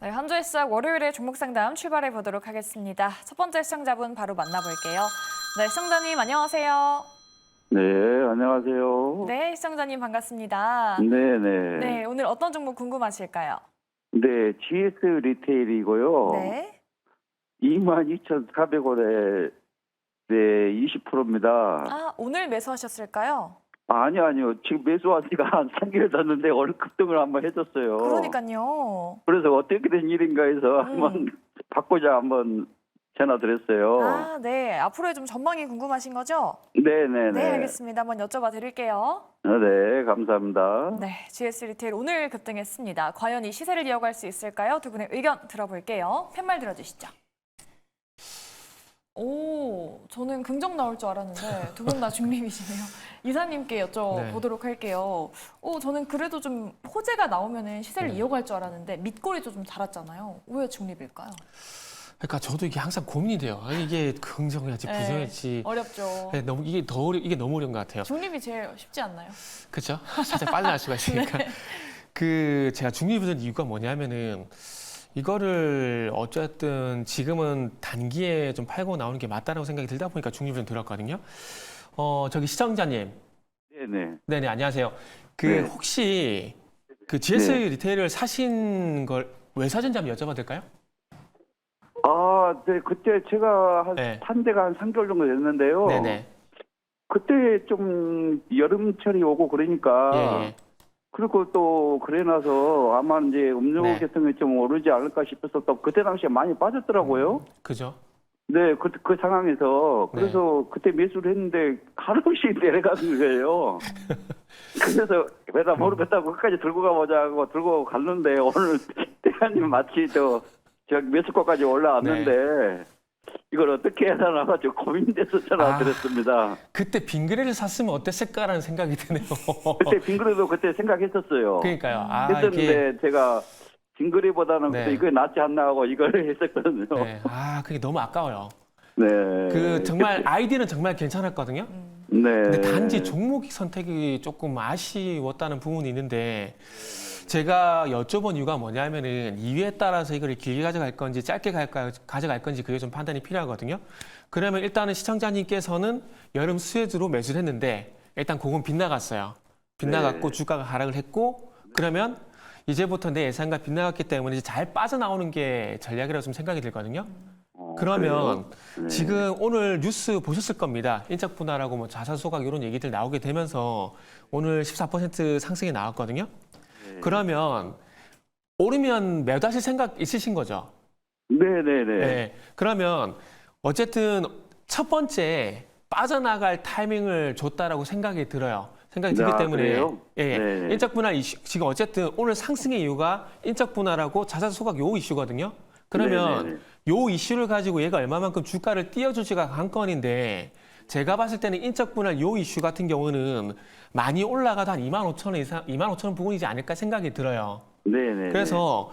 네, 한 주의 시작 월요일에 종목 상담 출발해 보도록 하겠습니다. 첫 번째 시청자분 바로 만나볼게요. 네, 시청자님 안녕하세요. 네, 안녕하세요. 네, 시청자님 반갑습니다. 네네. 네, 오늘 어떤 종목 궁금하실까요? 네, GS 리테일이고요. 네. 22,400원에 네, 20%입니다. 아, 오늘 매수하셨을까요? 아니요. 지금 매수한 지가 한 3개월 됐는데 오늘 급등을 한번 해줬어요. 그러니까요. 그래서 어떻게 된 일인가 해서 한번 바꾸자 한번 전화 드렸어요. 아, 네. 앞으로의 좀 전망이 궁금하신 거죠? 네네네. 네, 알겠습니다. 한번 여쭤봐 드릴게요. 네, 감사합니다. 네, GS 리테일 오늘 급등했습니다. 과연 이 시세를 이어갈 수 있을까요? 두 분의 의견 들어볼게요. 팻말 들어주시죠. 오, 저는 긍정 나올 줄 알았는데 두 분 다 중립이시네요. 이사님께 여쭤보도록 할게요. 오, 저는 그래도 좀 호재가 나오면은 시세를 이어갈 줄 알았는데 밑거리도 좀 달았잖아요. 왜 중립일까요? 그러니까 저도 이게 항상 고민이 돼요. 아니, 이게 긍정이었지 부정이었지. 어렵죠. 네, 너무 이게 이게 너무 어려운 것 같아요. 중립이 제일 쉽지 않나요? 그렇죠? 살짝 빨리 날 수가 있으니까. 그 제가 중립이 된 이유가 뭐냐면은 이거를 어쨌든 지금은 단기에 좀 팔고 나오는 게 맞다라고 생각이 들다 보니까 중립이 좀 들었거든요. 저기 시청자님. 네네. 네네, 안녕하세요. 그 네. 혹시 그 GS 네. 리테일을 사신 걸 왜 사신지 한번 여쭤봐도 될까요? 네, 그때 제가 네. 한 데가 한 3개월 정도 됐는데요. 네네. 그때 좀 여름철이 오고 그러니까 예, 예. 그리고 또 그래 나서 아마 이제 음료 네. 계통이 좀 오르지 않을까 싶어서 또 그때 당시에 많이 빠졌더라고요. 그죠? 네, 그 상황에서 그래서 그때 매수를 했는데 한없이 내려가는 거예요. 그래서 왜다 모르겠다고 끝까지 들고 가보자 하고 들고 갔는데 오늘 대한님 마치 저 매수가까지 올라왔는데 이걸 어떻게 해야 하나 가지고 고민돼서 전화 드렸습니다. 그때 빙그레를 샀으면 어땠을까라는 생각이 드네요. 그때 빙그레도 그때 생각했었어요. 그러니까요. 했었는데 제가 빙그레보다는 네. 그때 이거 낫지 않나 하고 이걸 했었거든요. 네. 그게 너무 아까워요. 네. 그 정말 아이디는 정말 괜찮았거든요. 네. 근데 단지 종목 선택이 조금 아쉬웠다는 부분이 있는데 제가 여쭤본 이유가 뭐냐면은 이유에 따라서 이걸 길게 가져갈 건지 짧게 가져갈 건지 그게 좀 판단이 필요하거든요. 그러면 일단은 시청자님께서는 여름 스웨즈로 매수를 했는데 일단 그건 빗나갔어요. 빗나갔고 주가가 하락을 했고 그러면 이제부터 내 예상과 빗나갔기 때문에 이제 잘 빠져나오는 게 전략이라고 좀 생각이 들거든요. 그러면 지금 오늘 뉴스 보셨을 겁니다. 인적 분할하고 뭐 자산 소각 이런 얘기들 나오게 되면서 오늘 14% 상승이 나왔거든요. 그러면 오르면 매도하실 생각 있으신 거죠? 네네네. 네. 그러면 어쨌든 첫 번째 빠져나갈 타이밍을 줬다라고 생각이 들어요. 생각이 들기 때문에 그래요? 예, 네. 인적 분할 이슈 지금 어쨌든 오늘 상승의 이유가 인적 분할하고 자산 소각 요 이슈거든요. 그러면 네네네. 요 이슈를 가지고 얘가 얼마만큼 주가를 띄워줄지가 관건인데 제가 봤을 때는 인적 분할 요 이슈 같은 경우는 많이 올라가도 한 25,000원 이상, 25,000원 부분이지 않을까 생각이 들어요. 네네. 그래서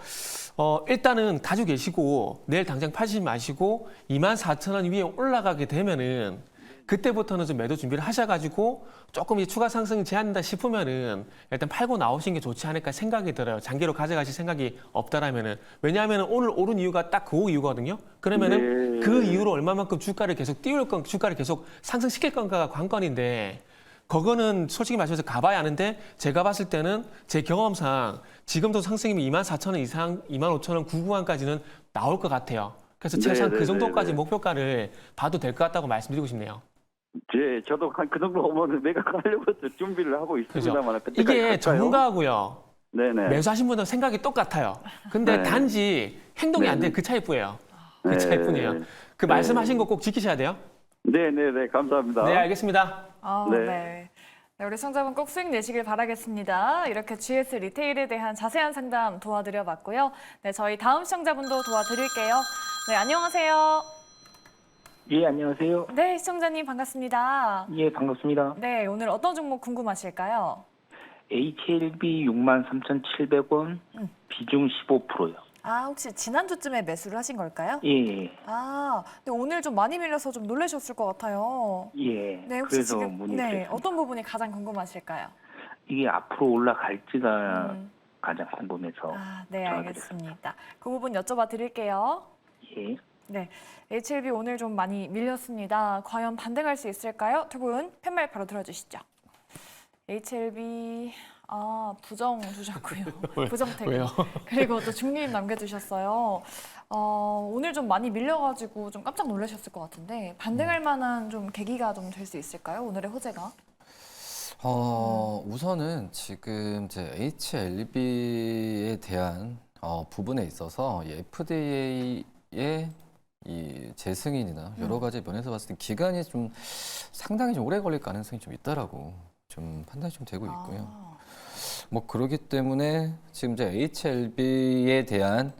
일단은 가지고 계시고 내일 당장 파시지 마시고 24,000원 위에 올라가게 되면은 그때부터는 좀 매도 준비를 하셔가지고 조금 이제 추가 상승이 제한된다 싶으면은 일단 팔고 나오신 게 좋지 않을까 생각이 들어요. 장기로 가져가실 생각이 없다라면은. 왜냐하면 오늘 오른 이유가 딱 그 이유거든요. 그러면은 그 이후로 얼마만큼 주가를 계속 주가를 계속 상승시킬 건가가 관건인데 그거는 솔직히 말해서 가봐야 아는데 제가 봤을 때는 제 경험상 지금도 상승이면 24,000원 이상, 25,000원 구간까지는 나올 것 같아요. 그래서 최소한 그 정도까지 목표가를 봐도 될 것 같다고 말씀드리고 싶네요. 저도 한 그 정도 오면 매각하려고 준비를 하고 있습니다만 이게 전문가하고요. 네네. 매수하신 분은 생각이 똑같아요. 근데 네. 단지 행동이 안 돼. 그 차이뿐이에요. 그 차이뿐이에요. 그 말씀하신 거 꼭 지키셔야 돼요. 네네네. 감사합니다. 네, 알겠습니다. 네. 네, 우리 시청자분 꼭 수익 내시길 바라겠습니다. 이렇게 GS 리테일에 대한 자세한 상담 도와드려봤고요. 네, 저희 다음 시청자분도 도와드릴게요. 네, 안녕하세요. 예, 안녕하세요. 네, 시청자님 반갑습니다. 예, 반갑습니다. 네, 오늘 어떤 종목 궁금하실까요? HLB 63,700원, 비중 15%요. 아, 혹시 지난주쯤에 매수를 하신 걸까요? 예, 아, 근데 오늘 좀 많이 밀려서 좀 놀라셨을 것 같아요. 예. 네, 혹시 그래서 지금 문의드렸습니다. 어떤 부분이 가장 궁금하실까요? 이게 앞으로 올라갈지가 가장 궁금해서 네, 전화드렸습니다. 알겠습니다. 그 부분 여쭤봐 드릴게요. 예. 네, HLB 오늘 좀 많이 밀렸습니다. 과연 반등할 수 있을까요? 두 분 팻말 바로 들어주시죠. HLB 부정 두셨고요. 부정택. 왜요? 그리고 또 중립 남겨두셨어요. 오늘 좀 많이 밀려가지고 좀 깜짝 놀라셨을 것 같은데 반등할 만한 좀 계기가 좀 될 수 있을까요? 오늘의 호재가? 우선은 지금 이제 HLB에 대한 부분에 있어서 이 FDA의 이 재승인이나 여러 가지 면에서 봤을 때 기간이 좀 상당히 좀 오래 걸릴 가능성이 좀 있다라고 좀 판단이 좀 되고 있고요. 뭐 그렇기 때문에 지금 이제 HLB에 대한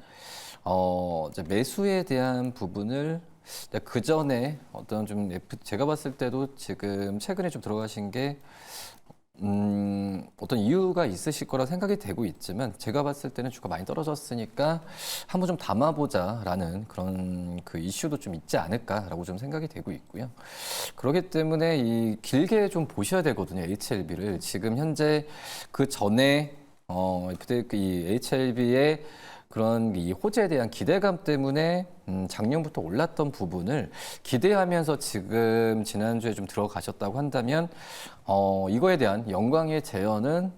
이제 매수에 대한 부분을 그 전에 어떤 좀 제가 봤을 때도 지금 최근에 좀 들어가신 게 어떤 이유가 있으실 거라 생각이 되고 있지만 제가 봤을 때는 주가 많이 떨어졌으니까 한번 좀 담아보자라는 그런 그 이슈도 좀 있지 않을까라고 좀 생각이 되고 있고요. 그렇기 때문에 이 길게 좀 보셔야 되거든요. HLB를 지금 현재 그 전에 이 HLB의 그런 이 호재에 대한 기대감 때문에 작년부터 올랐던 부분을 기대하면서 지금 지난주에 좀 들어가셨다고 한다면 이거에 대한 영광의 재현은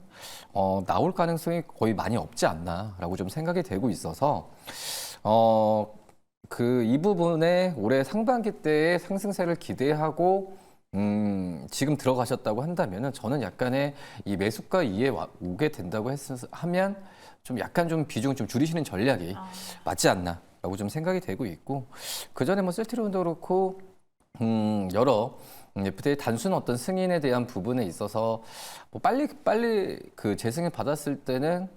나올 가능성이 거의 많이 없지 않나라고 좀 생각이 되고 있어서 이 부분에 올해 상반기 때의 상승세를 기대하고 지금 들어가셨다고 한다면은 저는 약간의 이 매수가 이에 오게 된다고 하면 좀 약간 좀 비중을 좀 줄이시는 전략이 맞지 않나라고 좀 생각이 되고 있고 그 전에 뭐 셀트리온도 그렇고 여러 FDA 단순 어떤 승인에 대한 부분에 있어서 뭐 빨리 그 재승인 받았을 때는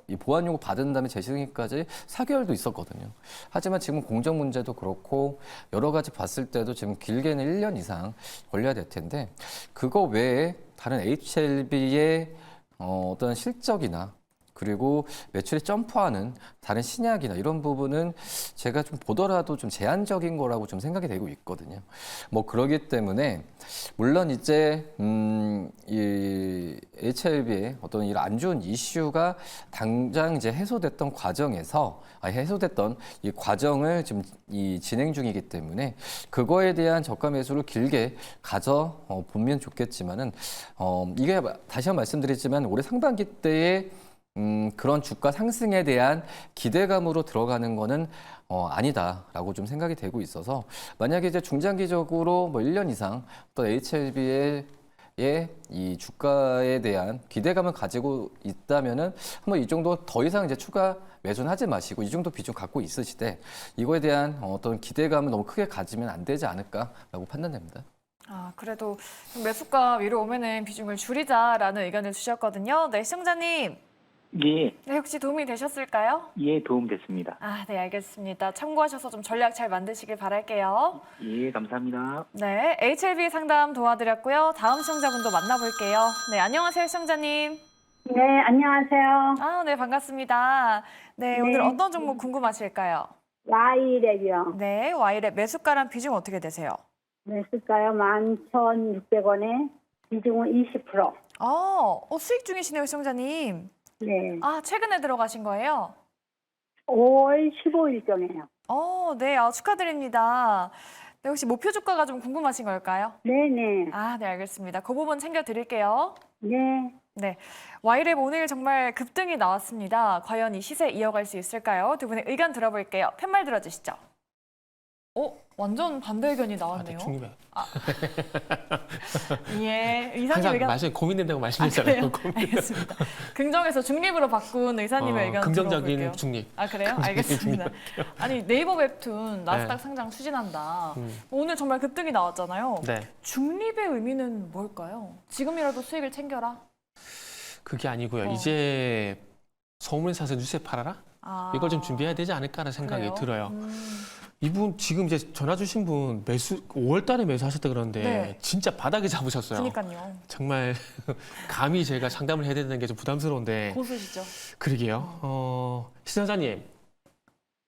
이 보안 요구 받은 다음에 재승인까지 4개월도 있었거든요. 하지만 지금 공정 문제도 그렇고 여러 가지 봤을 때도 지금 길게는 1년 이상 걸려야 될 텐데 그거 외에 다른 HLB의 어떤 실적이나 그리고 매출이 점프하는 다른 신약이나 이런 부분은 제가 좀 보더라도 좀 제한적인 거라고 좀 생각이 되고 있거든요. 뭐 그러기 때문에 물론 이제 이 HLB의 어떤 이 안 좋은 이슈가 당장 이제 해소됐던 이 과정을 지금 이 진행 중이기 때문에 그거에 대한 저가 매수를 길게 가져 보면 좋겠지만은 이게 다시 한번 말씀드리지만 올해 상반기 때에 그런 주가 상승에 대한 기대감으로 들어가는 거는 아니다라고 좀 생각이 되고 있어서 만약에 이제 중장기적으로 뭐 1년 이상 또 HLB의 이 주가에 대한 기대감을 가지고 있다면은 한번 이 정도 더 이상 이제 추가 매수는 하지 마시고 이 정도 비중 갖고 있으시되 이거에 대한 어떤 기대감을 너무 크게 가지면 안 되지 않을까라고 판단됩니다. 그래도 매수가 위로 오면은 비중을 줄이자라는 의견을 주셨거든요. 네, 시청자님. 예. 네, 혹시 도움이 되셨을까요? 예, 도움됐습니다. 네, 알겠습니다. 참고하셔서 좀 전략 잘 만드시길 바랄게요. 예, 감사합니다. 네, HLB 상담 도와드렸고요. 다음 시청자분도 만나볼게요. 네, 안녕하세요, 시청자님. 네, 안녕하세요. 네, 반갑습니다. 네, 오늘 네. 어떤 종목 궁금하실까요? Y랩이요. 네, Y랩 매수가랑 비중 어떻게 되세요? 매수가요, 11,600원에 비중은 20%. 수익 중이시네요, 시청자님. 네. 최근에 들어가신 거예요? 5월 15일경에요. 네, 축하드립니다. 네, 혹시 목표 주가가 좀 궁금하신 걸까요? 네네. 네, 알겠습니다. 그 부분 챙겨드릴게요. 네. 네, Y랩 오늘 정말 급등이 나왔습니다. 과연 이 시세 이어갈 수 있을까요? 두 분의 의견 들어볼게요. 팻말 들어주시죠. 완전 반대 의견이 나왔네요. 중립에. 예, 이사님 항상 의견. 말씀 고민된다고 말씀드렸잖아요. 그래요? 알겠습니다. 긍정에서 중립으로 바꾼 의사님의 의견 긍정적인 들어볼게요. 중립. 그래요? 알겠습니다. 아니 네이버 웹툰 나스닥 상장 추진한다. 오늘 정말 급등이 나왔잖아요. 네. 중립의 의미는 뭘까요? 지금이라도 수익을 챙겨라? 그게 아니고요. 이제 소문을 사서 뉴스에 팔아라? 이걸 좀 준비해야 되지 않을까라는 생각이 그래요? 들어요. 이분 지금 이제 전화 주신 분 5월 달에 매수하셨다 그러는데 네. 진짜 바닥에 잡으셨어요. 그러니까요. 정말 감히 제가 상담을 해야 되는 게 좀 부담스러운데. 고수시죠. 그러게요. 시청자님.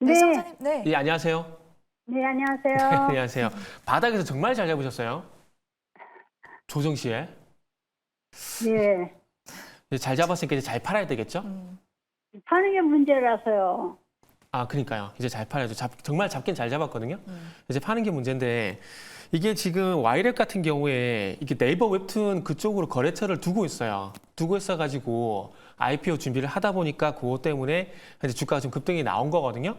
네, 네. 시청자님. 네. 예, 안녕하세요. 네, 안녕하세요. 안녕하세요. 바닥에서 정말 잘 잡으셨어요. 조정 시에. 네. 이제 잘 잡았으니까 이제 잘 팔아야 되겠죠? 파는 게 문제라서요. 아, 그러니까요. 이제 잘 팔아야죠. 정말 잡긴 잘 잡았거든요. 이제 파는 게 문제인데 이게 지금 와이랩 같은 경우에 이게 네이버 웹툰 그쪽으로 거래처를 두고 있어요. 두고 있어가지고 IPO 준비를 하다 보니까 그것 때문에 이제 주가가 좀 급등이 나온 거거든요.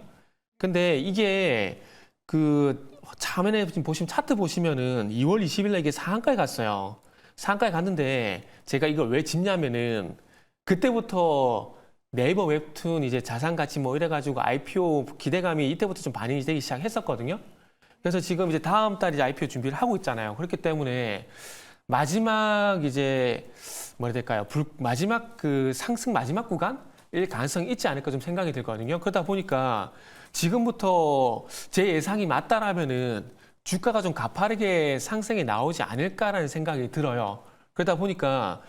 근데 이게 그 화면에 지금 보시면 차트 보시면은 2월 20일 날 이게 상한가에 갔어요. 상한가에 갔는데 제가 이걸 왜 짚냐면은 그때부터 네이버 웹툰 이제 자산 가치 뭐 이래가지고 IPO 기대감이 이때부터 좀 반영이 되기 시작했었거든요. 그래서 지금 이제 다음 달 이제 IPO 준비를 하고 있잖아요. 그렇기 때문에 마지막 이제 뭐라 해야 될까요? 마지막 그 상승 마지막 구간일 가능성이 있지 않을까 좀 생각이 들거든요. 그러다 보니까 지금부터 제 예상이 맞다라면은 주가가 좀 가파르게 상승이 나오지 않을까라는 생각이 들어요. 그러다 보니까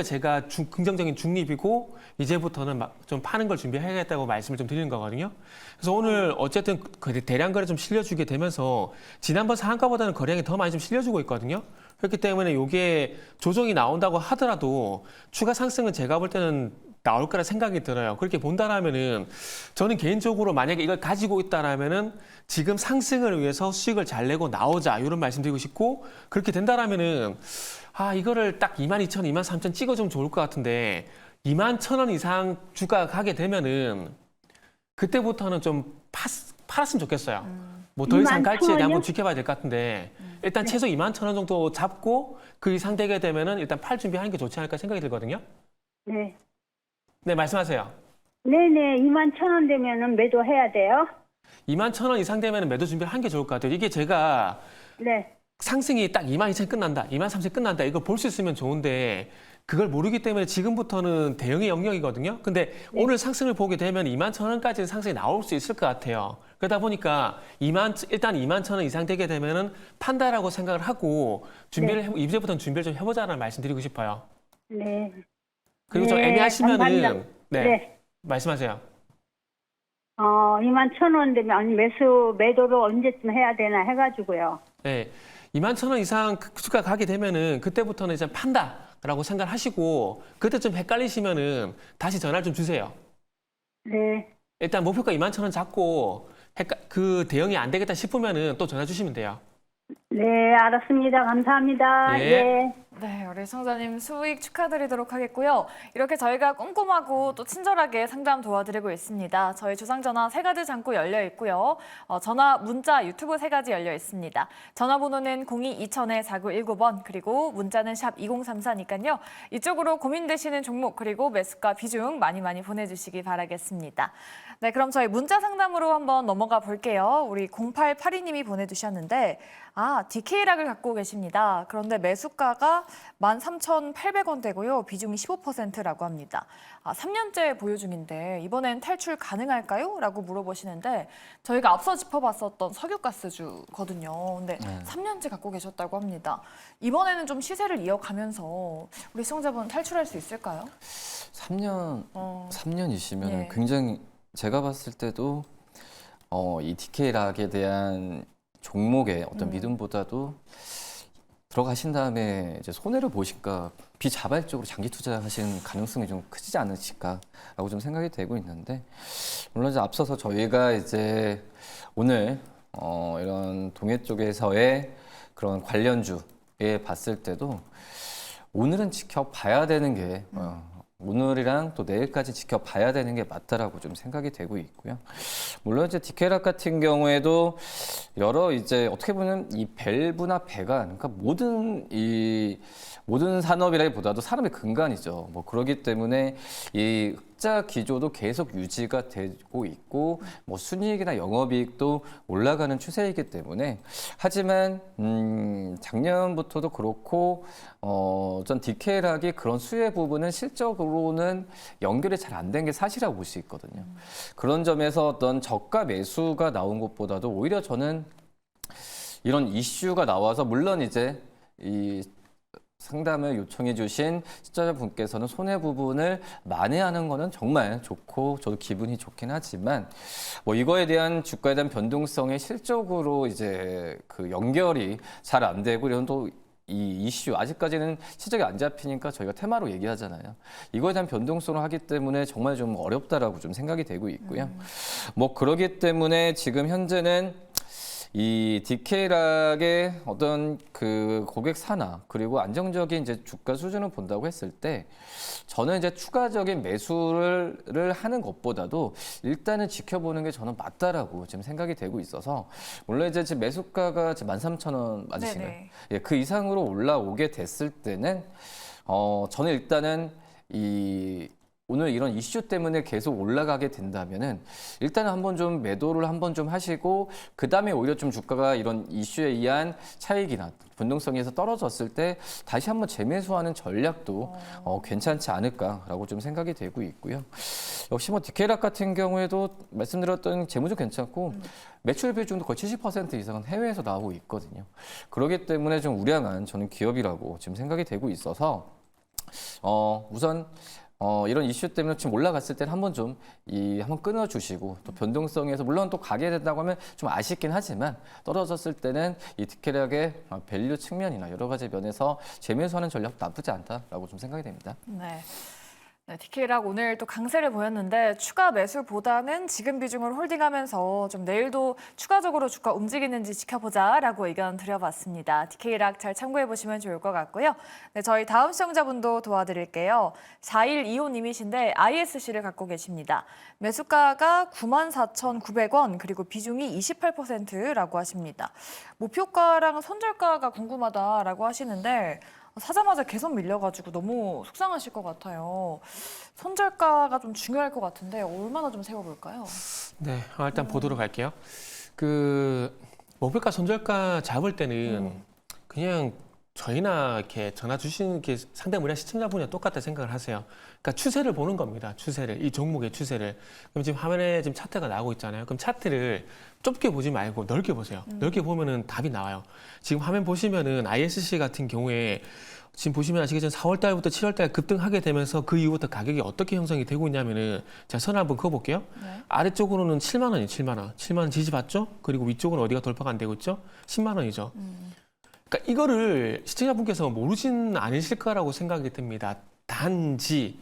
제가 긍정적인 중립이고 이제부터는 좀 파는 걸 준비해야겠다고 말씀을 좀 드리는 거거든요. 그래서 오늘 어쨌든 대량 거래 좀 실려주게 되면서 지난번 상한가보다는 거래량이 더 많이 좀 실려주고 있거든요. 그렇기 때문에 이게 조정이 나온다고 하더라도 추가 상승은 제가 볼 때는 나올 거라 생각이 들어요. 그렇게 본다라면은 저는 개인적으로 만약에 이걸 가지고 있다라면은 지금 상승을 위해서 수익을 잘 내고 나오자 이런 말씀드리고 싶고 그렇게 된다라면은 이거를 딱 22,000, 23,000 찍어주면 좋을 것 같은데 21,000원 이상 주가가 가게 되면은 그때부터는 좀 팔았으면 좋겠어요. 뭐 더 이상 갈지에 대해 한번 지켜봐야 될 것 같은데 일단 최소 21,000원 정도 잡고 그 이상 되게 되면은 일단 팔 준비하는 게 좋지 않을까 생각이 들거든요. 네. 네, 말씀하세요. 네네, 21,000원 되면은 매도해야 돼요? 21,000원 이상 되면 매도 준비를 하는 게 좋을 것 같아요. 이게 제가 네. 상승이 딱 22,000 끝난다, 23,000 끝난다 이걸 볼 수 있으면 좋은데 그걸 모르기 때문에 지금부터는 대응의 영역이거든요. 근데 오늘 상승을 보게 되면 21,000원까지는 상승이 나올 수 있을 것 같아요. 그러다 보니까 일단 21,000원 이상 되게 되면은 판다라고 생각을 하고 이제부터는 준비를 좀 해보자는 말씀드리고 싶어요. 네. 그리고 좀 네, 애매하시면은 감사합니다. 네. 말씀하세요. 21,000원 되면 아니 매도를 언제쯤 해야 되나 해가지고요. 네, 21,000원 이상 주가 가게 되면은 그때부터는 이제 판다라고 생각을 하시고 그때 좀 헷갈리시면은 다시 전화를 좀 주세요. 네. 일단 목표가 21,000원 잡고 그 대응이 안 되겠다 싶으면은 또 전화 주시면 돼요. 네, 알았습니다. 감사합니다. 예. 예. 네, 우리 시청자님 수익 축하드리도록 하겠고요. 이렇게 저희가 꼼꼼하고 또 친절하게 상담 도와드리고 있습니다. 저희 주상전화 3가지 창구 열려 있고요. 전화, 문자, 유튜브 3가지 열려 있습니다. 전화번호는 02-2000-4919번 그리고 문자는 샵 2034니까요. 이쪽으로 고민되시는 종목 그리고 매수가 비중 많이 보내주시기 바라겠습니다. 네, 그럼 저희 문자 상담으로 한번 넘어가 볼게요. 우리 0882님이 보내주셨는데 DK락을 갖고 계십니다. 그런데 매수가가 13,800원대고요. 비중이 15%라고 합니다. 3년째 보유 중인데 이번엔 탈출 가능할까요? 라고 물어보시는데 저희가 앞서 짚어봤었던 석유가스주거든요. 근데 3년째 갖고 계셨다고 합니다. 이번에는 좀 시세를 이어가면서 우리 시청자분 탈출할 수 있을까요? 3년이시면 예. 굉장히 제가 봤을 때도 이 DK락에 대한 종목의 어떤 믿음보다도 들어가신 다음에 이제 손해를 보실까 비자발적으로 장기 투자하시는 가능성이 좀 크지 않으실까라고 좀 생각이 되고 있는데 물론 이제 앞서서 저희가 이제 오늘 이런 동해 쪽에서의 그런 관련주에 봤을 때도 오늘은 지켜봐야 되는 게 오늘이랑 또 내일까지 지켜봐야 되는 게 맞다라고 좀 생각이 되고 있고요. 물론 이제 DK락 같은 경우에도 여러 이제 어떻게 보면 이 밸브나 배관, 그러니까 모든 산업이라기보다도 사람의 근간이죠. 뭐 그렇기 때문에 이 흑자 기조도 계속 유지가 되고 있고 뭐 순이익이나 영업이익도 올라가는 추세이기 때문에 하지만 작년부터도 그렇고 전 DK락이 그런 수혜 부분은 실적으로는 연결이 잘 안 된 게 사실이라고 볼 수 있거든요. 그런 점에서 어떤 저가 매수가 나온 것보다도 오히려 저는 이런 이슈가 나와서 물론 이제 이 상담을 요청해 주신 시청자분께서는 손해 부분을 만회하는 거는 정말 좋고 저도 기분이 좋긴 하지만 뭐 이거에 대한 주가에 대한 변동성에 실적으로 이제 그 연결이 잘 안 되고 이런 또 이 이슈 아직까지는 시작이 안 잡히니까 저희가 테마로 얘기하잖아요. 이거에 대한 변동성을 하기 때문에 정말 좀 어렵다라고 좀 생각이 되고 있고요. 뭐 그러기 때문에 지금 현재는 이 디케이락의 어떤 그 고객 산화 그리고 안정적인 이제 주가 수준을 본다고 했을 때 저는 이제 추가적인 매수를 하는 것보다도 일단은 지켜보는 게 저는 맞다라고 지금 생각이 되고 있어서 물론 이제 지금 매수가가 지금 13,000원 맞으신가요? 네네. 예, 그 이상으로 올라오게 됐을 때는 저는 일단은 이 오늘 이런 이슈 때문에 계속 올라가게 된다면은 일단은 한번 좀 매도를 한번 좀 하시고 그 다음에 오히려 좀 주가가 이런 이슈에 의한 차익이나 변동성에서 떨어졌을 때 다시 한번 재매수하는 전략도 괜찮지 않을까라고 좀 생각이 되고 있고요. 역시 뭐 디케이락 같은 경우에도 말씀드렸던 재무도 괜찮고 매출 비중도 거의 70% 이상은 해외에서 나오고 있거든요. 그렇기 때문에 좀 우량한 저는 기업이라고 지금 생각이 되고 있어서 우선 이런 이슈 때문에 지금 올라갔을 때는 한번 좀 한번 끊어주시고 또 변동성에서 물론 또 가게 된다고 하면 좀 아쉽긴 하지만 떨어졌을 때는 이 디케이락의 밸류 측면이나 여러 가지 면에서 재매수하는 전략 나쁘지 않다라고 좀 생각이 됩니다. 네. 네, 디케이락 오늘 또 강세를 보였는데 추가 매수보다는 지금 비중을 홀딩하면서 좀 내일도 추가적으로 주가 움직이는지 지켜보자라고 의견 드려봤습니다. 디케이락 잘 참고해 보시면 좋을 것 같고요. 네, 저희 다음 시청자분도 도와드릴게요. 4125님이신데 ISC를 갖고 계십니다. 매수가가 94,900원 그리고 비중이 28%라고 하십니다. 목표가랑 손절가가 궁금하다라고 하시는데 사자마자 개선 밀려가지고 너무 속상하실 것 같아요. 손절가가 좀 중요할 것 같은데 얼마나 좀 세워볼까요? 네, 일단 보도록 할게요. 그 목표가 손절가 잡을 때는 그냥 저희나 이렇게 전화 주시는 게 상당 무리한 시청자분이랑 똑같다 생각을 하세요. 그러니까 추세를 보는 겁니다. 추세를, 이 종목의 추세를. 그럼 지금 화면에 지금 차트가 나오고 있잖아요. 그럼 차트를 좁게 보지 말고 넓게 보세요. 넓게 보면은 답이 나와요. 지금 화면 보시면은 ISC 같은 경우에 지금 보시면 아시겠지만 4월 달부터 7월 달 급등하게 되면서 그 이후부터 가격이 어떻게 형성이 되고 있냐면은 제가 선 한번 그어볼게요. 네. 아래쪽으로는 7만 원이에요. 7만 원. 7만 원 지지받죠? 그리고 위쪽은 어디가 돌파가 안 되고 있죠? 10만 원이죠. 그러니까 이거를 시청자분께서 모르진 않으실 거라고 생각이 듭니다. 단지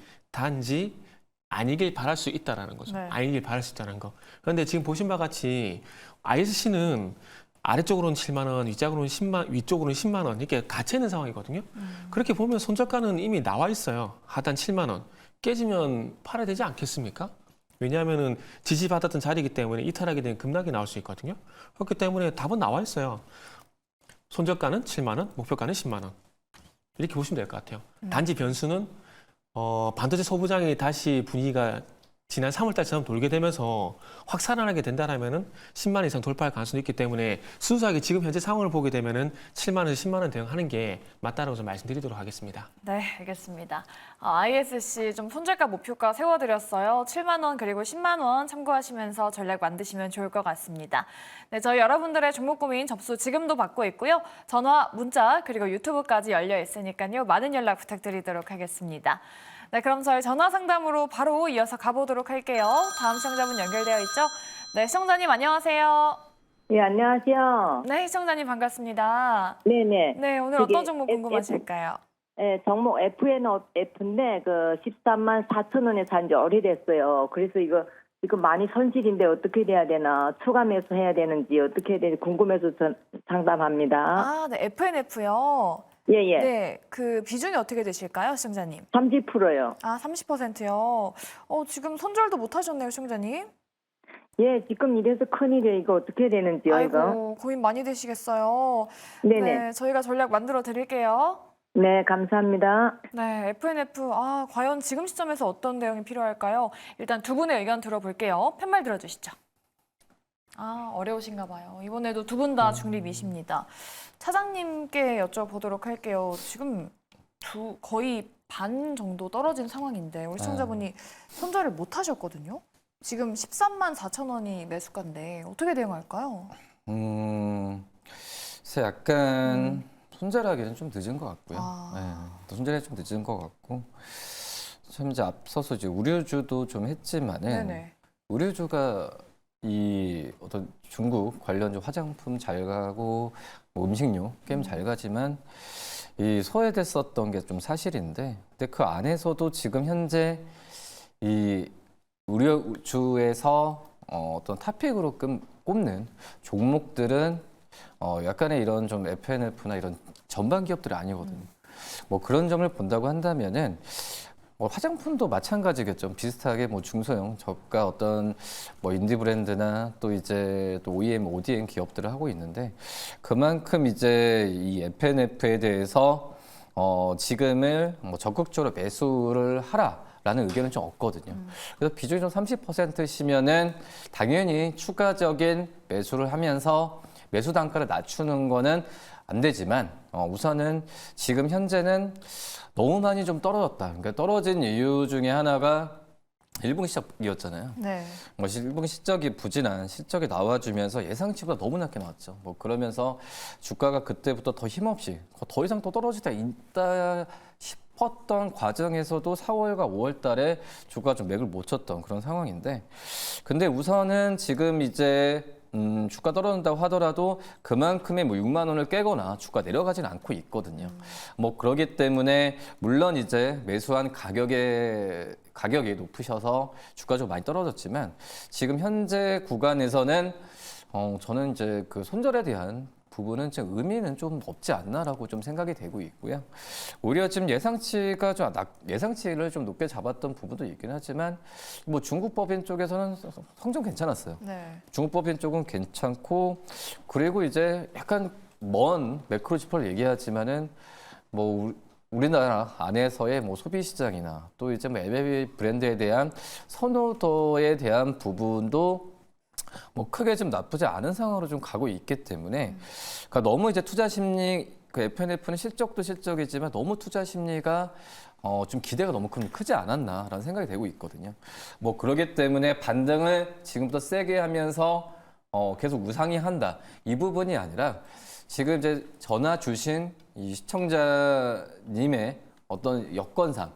아니길 바랄 수 있다라는 거죠. 네. 아니길 바랄 수 있다는 거. 그런데 지금 보신 바와 같이 ISC는 아래쪽으로는 7만 원, 위쪽으로는 10만 원 이렇게 갇혀 있는 상황이거든요. 그렇게 보면 손절가는 이미 나와 있어요. 하단 7만 원. 깨지면 팔아야 되지 않겠습니까? 왜냐하면은 지지받았던 자리이기 때문에 이탈하게 되면 급락이 나올 수 있거든요. 그렇기 때문에 답은 나와 있어요. 손절가는 7만 원, 목표가는 10만 원. 이렇게 보시면 될 것 같아요. 단지 변수는 반도체 소부장이 다시 분위기가 지난 3월 달처럼 돌게 되면서 확 살아나게 된다라면은 10만 원 이상 돌파할 가능성이 있기 때문에 순수하게 지금 현재 상황을 보게 되면은 7만 원에서 10만 원 대응하는 게 맞다라고 좀 말씀드리도록 하겠습니다. 네, 알겠습니다. ISC 좀 손절가 목표가 세워드렸어요. 7만 원 그리고 10만 원 참고하시면서 전략 만드시면 좋을 것 같습니다. 네, 저희 여러분들의 종목 고민 접수 지금도 받고 있고요. 전화, 문자 그리고 유튜브까지 열려 있으니까요. 많은 연락 부탁드리도록 하겠습니다. 네, 그럼 저희 전화 상담으로 바로 이어서 가보도록 할게요. 다음 시청자분 연결되어 있죠? 네, 시청자님 안녕하세요. 예, 안녕하세요. 네, 시청자님 반갑습니다. 네네. 네, 오늘 이게 어떤 종목 궁금하실까요? 예, 종목 FNF인데, 13만 4천 원에 산 지 오래됐어요. 그래서 이거 많이 손실인데 어떻게 돼야 되나, 추가 매수 해야 되는지 어떻게 해야 되는지 궁금해서 상담합니다. 아, 네, FNF요. 예, 예. 네, 그 비중이 어떻게 되실까요, 시청자님? 30%요. 아, 30%요. 지금 손절도 못 하셨네요, 시청자님. 예, 지금 이래서 큰일이에요. 이거 어떻게 해야 되는지요, 이거? 아이고, 고민 많이 되시겠어요. 네네. 네, 저희가 전략 만들어 드릴게요. 네, 감사합니다. 네, FNF, 과연 지금 시점에서 어떤 대응이 필요할까요? 일단 두 분의 의견 들어볼게요. 팻말 들어주시죠. 어려우신가 봐요. 이번에도 두 분 다 중립이십니다. 차장님께 여쭤보도록 할게요. 지금 거의 반 정도 떨어진 상황인데 우리 시청자분이 손절을 못 하셨거든요. 지금 13만 4천 원이 매수가인데 어떻게 대응할까요? 그래서 약간 손절하기는 좀 늦은 것 같고요. 아. 네, 손절하기 좀 늦은 것 같고 참 이제 앞서서 이제 우려주도 좀 했지만은 네네. 우려주가 이 어떤 중국 관련 화장품 잘 가고 뭐 음식료 게임 잘 가지만 이 소외됐었던 게 좀 사실인데, 근데 그 안에서도 지금 현재 이 우려주에서 어떤 탑픽으로 꼽는 종목들은 약간의 이런 좀 FNF나 이런 전반 기업들이 아니거든요. 뭐 그런 점을 본다고 한다면은 화장품도 마찬가지겠죠. 비슷하게 뭐 중소형 저가 어떤 뭐 인디 브랜드나 또 이제 또 OEM, ODM 기업들을 하고 있는데 그만큼 이제 이 FNF에 대해서 지금을 뭐 적극적으로 매수를 하라라는 의견은 좀 없거든요. 그래서 비중이 좀 30%시면은 당연히 추가적인 매수를 하면서 매수 단가를 낮추는 거는 안 되지만 우선은 지금 현재는 너무 많이 좀 떨어졌다. 그러니까 떨어진 이유 중에 하나가 1분 시적이었잖아요. 네. 뭐 1분 시적이 부진한 실적이 나와주면서 예상치보다 너무 낮게 나왔죠. 뭐 그러면서 주가가 그때부터 더 힘없이 더 이상 또 떨어지다 있다 싶었던 과정에서도 4월과 5월 달에 주가가 좀 맥을 못 쳤던 그런 상황인데 근데 우선은 지금 이제 주가 떨어진다고 하더라도 그만큼의 뭐 6만 원을 깨거나 주가 내려가지는 않고 있거든요. 뭐 그러기 때문에 물론 이제 매수한 가격이 높으셔서 주가 좀 많이 떨어졌지만 지금 현재 구간에서는 저는 이제 그 손절에 대한 부분은 지금 의미는 좀 없지 않나라고 좀 생각이 되고 있고요. 오히려 지금 예상치를 좀 높게 잡았던 부분도 있긴 하지만 뭐 중국 법인 쪽에서는 성적 괜찮았어요. 네. 중국 법인 쪽은 괜찮고 그리고 이제 약간 먼 매크로 지표를 얘기하지만은 뭐 우리나라 안에서의 뭐 소비 시장이나 또 이제 뭐 LV 브랜드에 대한 선호도에 대한 부분도 뭐 크게 좀 나쁘지 않은 상황으로 좀 가고 있기 때문에 그러니까 너무 이제 투자 심리 그 FNF는 실적도 실적이지만 너무 투자 심리가 좀 기대가 너무 크지 않았나라는 생각이 되고 있거든요. 뭐 그러기 때문에 반등을 지금부터 세게 하면서 계속 우상향한다 이 부분이 아니라 지금 이제 전화 주신 이 시청자님의 어떤 여건상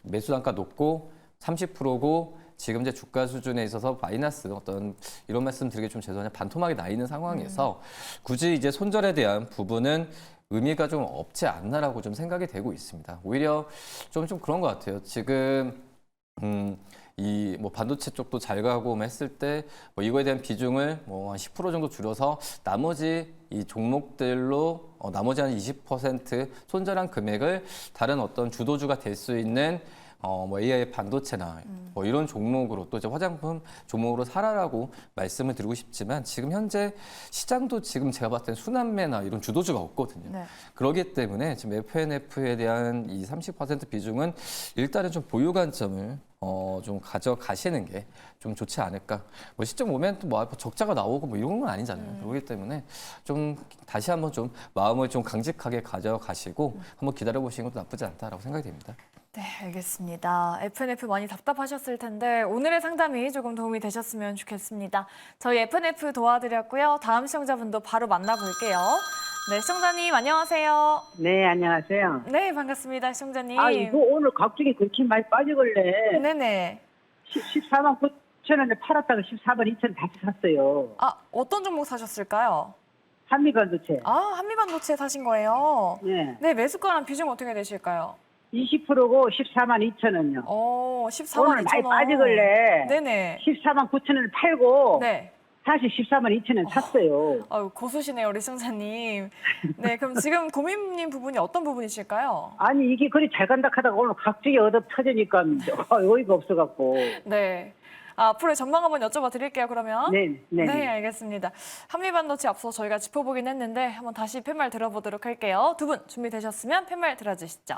매수 단가 높고 30%고 지금 이제 주가 수준에 있어서 마이너스 어떤 이런 말씀 드리기 좀 죄송하지만 반토막이 나 있는 상황에서 굳이 이제 손절에 대한 부분은 의미가 좀 없지 않나라고 좀 생각이 되고 있습니다. 오히려 좀 그런 것 같아요. 지금 이 뭐 반도체 쪽도 잘 가고 했을 때 뭐 이거에 대한 비중을 뭐 한 10% 정도 줄여서 나머지 이 종목들로 나머지 한 20% 손절한 금액을 다른 어떤 주도주가 될 수 있는 뭐 AI 반도체나 뭐 이런 종목으로 또 이제 화장품 종목으로 살아라고 말씀을 드리고 싶지만 지금 현재 시장도 지금 제가 봤을 땐 순환매나 이런 주도주가 없거든요. 네. 그렇기 때문에 지금 FNF에 대한 이 30% 비중은 일단은 좀 보유 관점을 좀 가져가시는 게 좀 좋지 않을까. 뭐 시점 오면 또 뭐 적자가 나오고 뭐 이런 건 아니잖아요. 그렇기 때문에 좀 다시 한번 좀 마음을 좀 강직하게 가져가시고 한번 기다려 보시는 것도 나쁘지 않다라고 생각이 됩니다. 네, 알겠습니다. FNF 많이 답답하셨을 텐데 오늘의 상담이 조금 도움이 되셨으면 좋겠습니다. 저희 FNF 도와드렸고요. 다음 시청자분도 바로 만나볼게요. 네, 시청자님 안녕하세요. 네, 안녕하세요. 네, 반갑습니다, 시청자님. 아, 이거 오늘 갑자기 그렇게 많이 빠지길래 네네. 14만 9천 원에 팔았다가 14만 2천 원 다시 샀어요. 아, 어떤 종목 사셨을까요? 한미반도체. 아, 한미반도체 사신 거예요? 네. 네, 매수가랑 비중 어떻게 되실까요? 20%고 14만 2천 원요. 14만 오늘 2천 많이 원. 빠지길래 네네. 14만 9천 원을 팔고 네. 다시 14만 2천 원 샀어요. 아유, 고수시네요, 우리 시청자님. 네, 그럼 지금 고민님 부분이 어떤 부분이실까요? 아니 이게 그리 잘 간다 하다가 오늘 갑자기 얻어 터지니까 어이가 없어갖고. 네. 앞으로의 전망 한번 여쭤봐 드릴게요, 그러면. 네, 네. 네, 알겠습니다. 한미반도체 앞서 저희가 짚어보긴 했는데 한번 다시 팻말 들어보도록 할게요. 두 분 준비되셨으면 팻말 들어주시죠.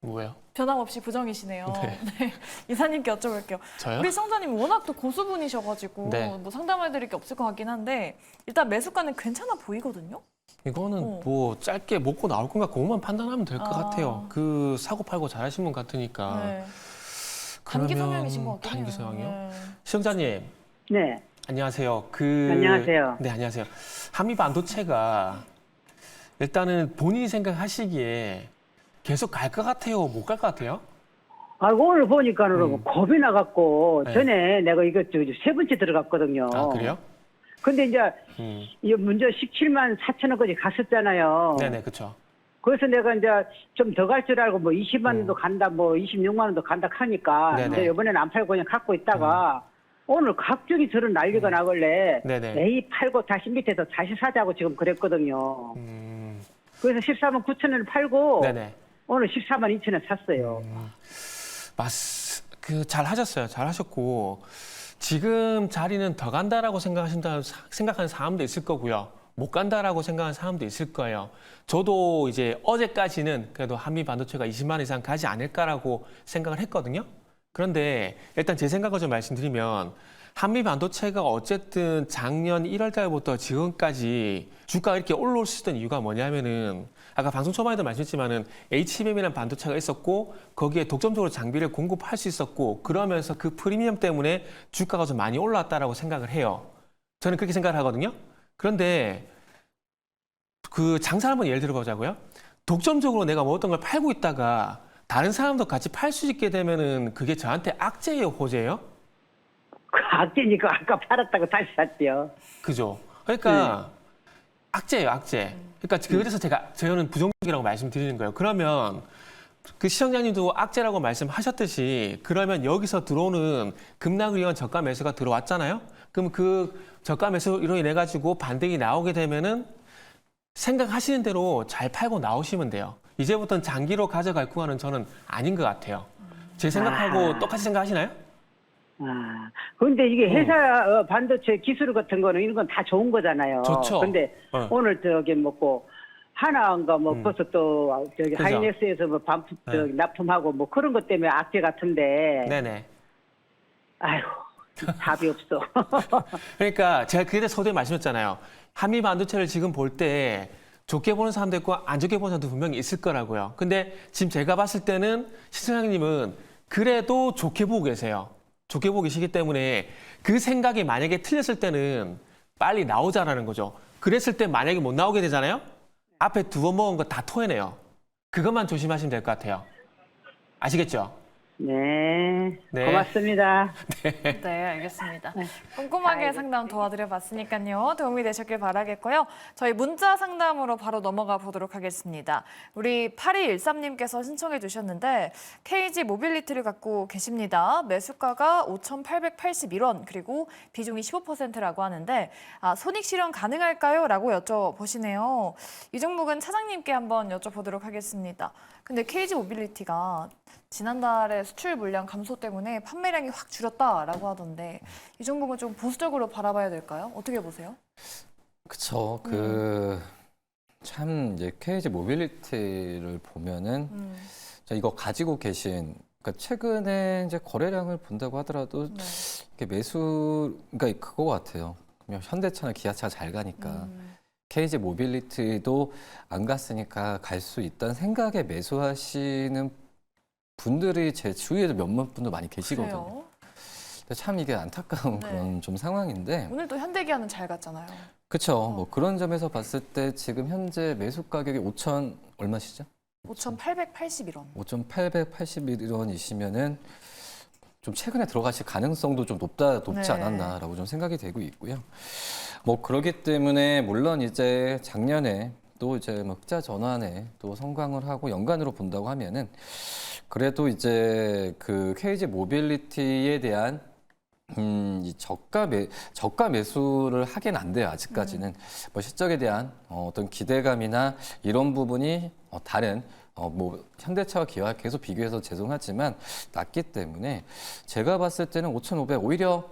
뭐예요? 변함없이 부정이시네요. 네. 네. 이사님께 여쭤볼게요. 저요? 우리 시청자님 워낙 또 고수분이셔가지고 네. 뭐 상담을 드릴 게 없을 것 같긴 한데 일단 매수가는 괜찮아 보이거든요. 이거는 뭐 짧게 먹고 나올 건가 그것만 판단하면 될 것 아. 같아요. 그 사고 팔고 잘하신 분 같으니까. 네. 단기 그러면 성향이신 것 같긴 해요. 단기 성향이요? 네. 시청자님 네. 안녕하세요. 안녕하세요. 네, 안녕하세요. 한미 반도체가 일단은 본인이 생각하시기에 계속 갈 것 같아요? 못 갈 것 같아요? 아, 오늘 보니까는 겁이 나갖고 네. 전에 내가 이거 세 번째 들어갔거든요. 아, 그래요? 근데 이제 음. 이 먼저 17만 4천원까지 갔었잖아요. 네네, 그렇죠. 그래서 내가 이제 좀 더 갈 줄 알고 뭐 20만 원도 간다, 뭐 26만 원도 간다 하니까 네네. 이제 이번에는 안 팔고 그냥 갖고 있다가 오늘 갑자기 저런 난리가 나길래 네네. 에이 팔고 다시 밑에서 다시 사자고 지금 그랬거든요. 그래서 14만 9천 원을 팔고 네네. 오늘 14만 2천 원 샀어요. 잘 하셨어요. 잘 하셨고, 지금 자리는 더 간다라고 생각하는 사람도 있을 거고요. 못 간다라고 생각하는 사람도 있을 거예요. 저도 이제 어제까지는 그래도 한미 반도체가 20만 원 이상 가지 않을까라고 생각을 했거든요. 그런데 일단 제 생각을 좀 말씀드리면, 한미 반도체가 어쨌든 작년 1월 달부터 지금까지 주가가 이렇게 올라올 수 있던 이유가 뭐냐면은, 아까 방송 초반에도 말씀했지만은 HBM이라는 반도체가 있었고 거기에 독점적으로 장비를 공급할 수 있었고, 그러면서 그 프리미엄 때문에 주가가 좀 많이 올라왔다라고 생각을 해요. 저는 그렇게 생각을 하거든요. 그런데 그 장사를 한번 예를 들어보자고요. 독점적으로 내가 뭐 어떤 걸 팔고 있다가 다른 사람도 같이 팔 수 있게 되면은 그게 저한테 악재예요, 호재예요? 그 악재니까 아까 팔았다고 다시 샀죠. 그죠? 그러니까 악재예요, 악재. 그러니까 그래서 저는 부정적이라고 말씀드리는 거예요. 그러면 그 시청자님도 악재라고 말씀하셨듯이, 그러면 여기서 들어오는 급락을 위한 저가 매수가 들어왔잖아요. 그럼 그 저가 매수로 인해 가지고 반등이 나오게 되면은 생각하시는 대로 잘 팔고 나오시면 돼요. 이제부터는 장기로 가져갈 구간은 저는 아닌 것 같아요. 제 생각하고 똑같이 생각하시나요? 아, 근데 이게 회사 반도체 기술 같은 거는 이런 건 다 좋은 거잖아요. 좋죠. 근데 오늘 저기 뭐고 하나인가 뭐 벌써 또 저기 그죠. 하이닉스에서 뭐 반품 저기 납품하고 뭐 그런 것 때문에 악재 같은데. 네네. 아이고 답이 없어. 그러니까 제가 그때 서두에 말씀했잖아요. 한미 반도체를 지금 볼 때 좋게 보는 사람도 있고 안 좋게 보는 사람도 분명히 있을 거라고요. 근데 지금 제가 봤을 때는 시청자님은 그래도 좋게 보고 계세요. 좋게 보고 계시기 때문에 그 생각이 만약에 틀렸을 때는 빨리 나오자라는 거죠. 그랬을 때 만약에 못 나오게 되잖아요. 앞에 2번 먹은 거 다 토해내요. 그것만 조심하시면 될 것 같아요. 아시겠죠? 네, 네. 고맙습니다. 네, 알겠습니다. 꼼꼼하게 상담 도와드려봤으니까요. 도움이 되셨길 바라겠고요. 저희 문자 상담으로 바로 넘어가 보도록 하겠습니다. 우리 8213님께서 신청해 주셨는데 KG 모빌리티를 갖고 계십니다. 매수가가 5,881원, 그리고 비중이 15%라고 하는데 손익 실현 가능할까요? 라고 여쭤보시네요. 이 종목은 차장님께 한번 여쭤보도록 하겠습니다. 근데 KG 모빌리티가 지난달에 수출 물량 감소 때문에 판매량이 확 줄었다라고 하던데 이 종목은 좀 보수적으로 바라봐야 될까요? 어떻게 보세요? 그쵸. 참 이제 KG 모빌리티를 보면은 자, 이거 가지고 계신, 그러니까 최근에 이제 거래량을 본다고 하더라도 이게 매수, 그러니까 그거 같아요. 그냥 현대차나 기아차가 잘 가니까 KG 모빌리티도 안 갔으니까 갈 수 있다는 생각에 매수하시는 분들이 제 주위에도 몇몇 분도 많이 계시거든요. 그래요? 근데 참 이게 안타까운 네. 그런 좀 상황인데. 오늘 또 현대기아는 잘 갔잖아요. 그렇죠. 뭐 그런 점에서 봤을 때 지금 현재 매수 가격이 5천 얼마시죠? 5,881원. 5,881원이시면은 좀 최근에 들어가실 가능성도 좀 높지 네. 않았나라고 좀 생각이 되고 있고요. 뭐 그렇기 때문에 물론 이제 작년에 또 이제 뭐 흑자 전환에 또 성장을 하고 연간으로 본다고 하면은 그래도 이제 그 KG 모빌리티에 대한 이 저가 매수를 하긴 안 돼요. 아직까지는 뭐 실적에 대한 어떤 기대감이나 이런 부분이 다른 뭐 현대차와 기아와 계속 비교해서 죄송하지만 낮기 때문에 제가 봤을 때는 5,500 오히려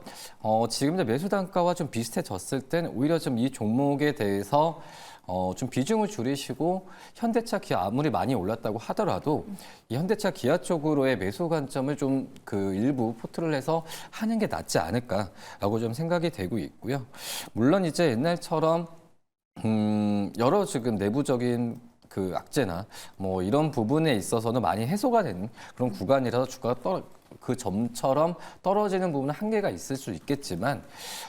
지금 이제 매수 단가와 좀 비슷해졌을 때는 오히려 좀 이 종목에 대해서 좀 비중을 줄이시고 현대차, 기아 아무리 많이 올랐다고 하더라도 이 현대차, 기아 쪽으로의 매수 관점을 좀 그 일부 포트를 해서 하는 게 낫지 않을까라고 좀 생각이 되고 있고요. 물론 이제 옛날처럼 여러 지금 내부적인 그 악재나 뭐 이런 부분에 있어서는 많이 해소가 되는 그런 구간이라서 주가가 그 점처럼 떨어지는 부분은 한계가 있을 수 있겠지만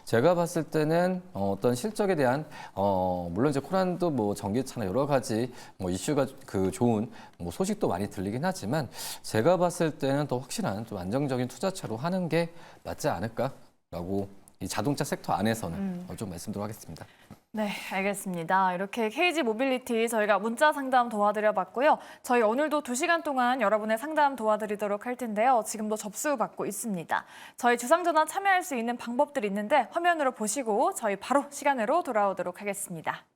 제가 봤을 때는 어떤 실적에 대한 물론 이제 코란도 뭐 전기차나 여러 가지 뭐 이슈가 그 좋은 뭐 소식도 많이 들리긴 하지만 제가 봤을 때는 더 확실한 좀 안정적인 투자차로 하는 게 맞지 않을까라고 이 자동차 섹터 안에서는 좀 말씀드리도록 하겠습니다. 네, 알겠습니다. 이렇게 KG 모빌리티 저희가 문자 상담 도와드려봤고요. 저희 오늘도 2시간 동안 여러분의 상담 도와드리도록 할 텐데요. 지금도 접수 받고 있습니다. 저희 주상전화 참여할 수 있는 방법들이 있는데 화면으로 보시고 저희 바로 시간으로 돌아오도록 하겠습니다.